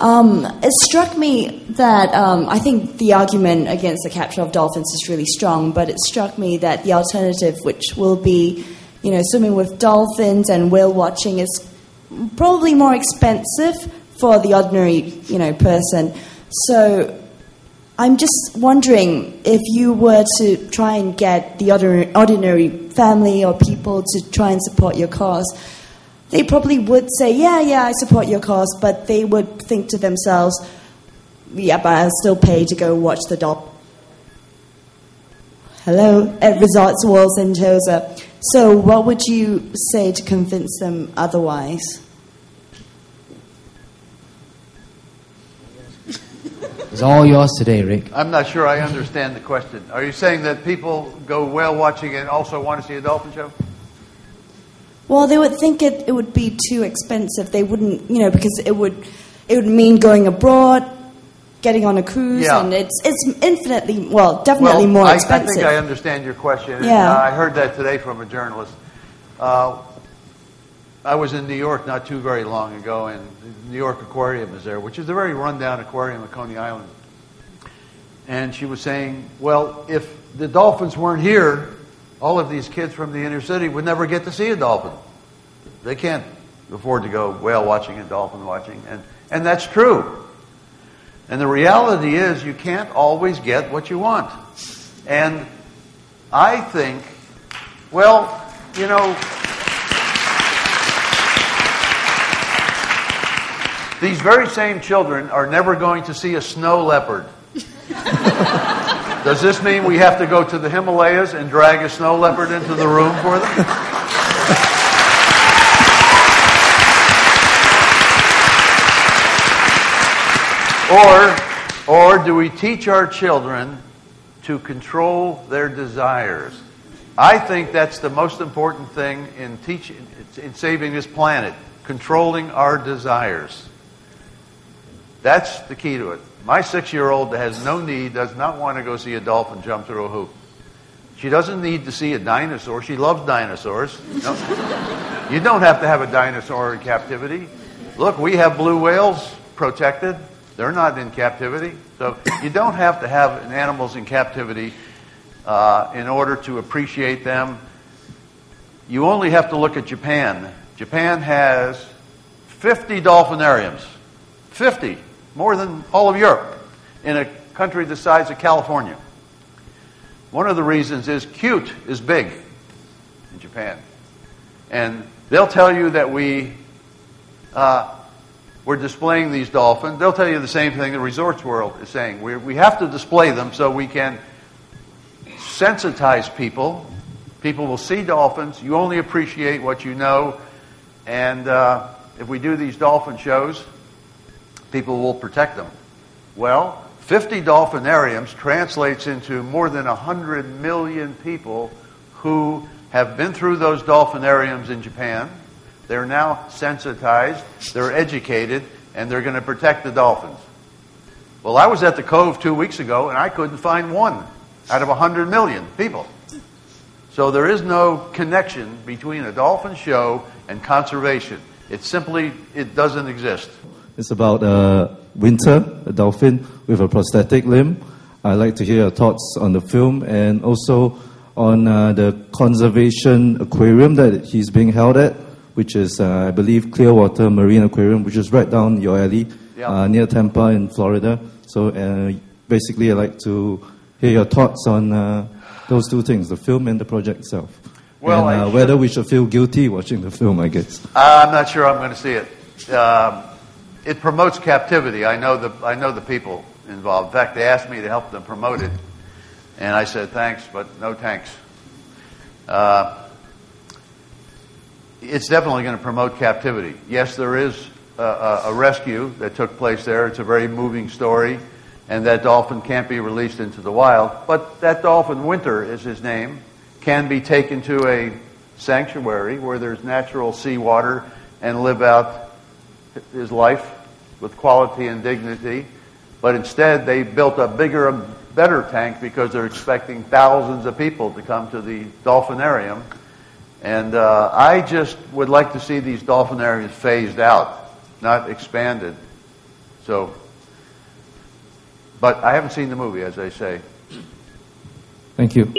It struck me that I think the argument against the capture of dolphins is really strong, but it struck me that the alternative, which will be, swimming with dolphins and whale watching, is probably more expensive for the ordinary, person. So I'm just wondering if you were to try and get the ordinary family or people to try and support your cause, they probably would say, yeah, I support your cause, but they would think to themselves, yeah, but I'll still pay to go watch the at Resorts World Sentosa. So what would you say to convince them otherwise? It's all yours today, Rick. I'm not sure I understand the question. Are you saying that people go whale watching and also want to see a dolphin show? Well, they would think it would be too expensive. They wouldn't, because it would mean going abroad, getting on a cruise, and it's infinitely, definitely more expensive. I think I understand your question. Yeah. I heard that today from a journalist. I was in New York not too very long ago, and the New York Aquarium is there, which is a very rundown aquarium at Coney Island. And she was saying, well, if the dolphins weren't here, all of these kids from the inner city would never get to see a dolphin. They can't afford to go whale watching and dolphin watching. And that's true. And the reality is you can't always get what you want. And I think, these very same children are never going to see a snow leopard. Does this mean we have to go to the Himalayas and drag a snow leopard into the room for them? Or do we teach our children to control their desires? I think that's the most important thing in saving this planet, controlling our desires. That's the key to it. My 6-year-old has no need, does not want to go see a dolphin jump through a hoop. She doesn't need to see a dinosaur. She loves dinosaurs. No. You don't have to have a dinosaur in captivity. Look, we have blue whales protected. They're not in captivity. So you don't have to have animals in captivity in order to appreciate them. You only have to look at Japan. Japan has 50 dolphinariums. 50. More than all of Europe, in a country the size of California. One of the reasons is cute is big in Japan. And they'll tell you that we're displaying these dolphins. They'll tell you the same thing the Resorts World is saying. We have to display them so we can sensitize people. People will see dolphins. You only appreciate what you know. And if we do these dolphin shows, people will protect them. Well, 50 dolphinariums translates into more than 100 million people who have been through those dolphinariums in Japan. They're now sensitized, they're educated, and they're going to protect the dolphins. Well, I was at the Cove 2 weeks ago, and I couldn't find one out of 100 million people. So there is no connection between a dolphin show and conservation. It doesn't exist. It's about Winter, a dolphin with a prosthetic limb. I'd like to hear your thoughts on the film and also on the conservation aquarium that he's being held at, which is, I believe, Clearwater Marine Aquarium, which is right down your alley, near Tampa in Florida. So basically, I'd like to hear your thoughts on those two things, the film and the project itself. Well, and whether we should feel guilty watching the film, I guess. I'm not sure I'm going to see it. It promotes captivity. I know the people involved. In fact, they asked me to help them promote it, and I said thanks, but no thanks. It's definitely going to promote captivity. Yes, there is a rescue that took place there. It's a very moving story, and that dolphin can't be released into the wild. But that dolphin, Winter is his name, can be taken to a sanctuary where there's natural seawater and live out his life with quality and dignity. But instead, they built a bigger and better tank because they're expecting thousands of people to come to the dolphinarium. And I just would like to see these dolphinariums phased out, not expanded. So, but I haven't seen the movie, as I say. Thank you.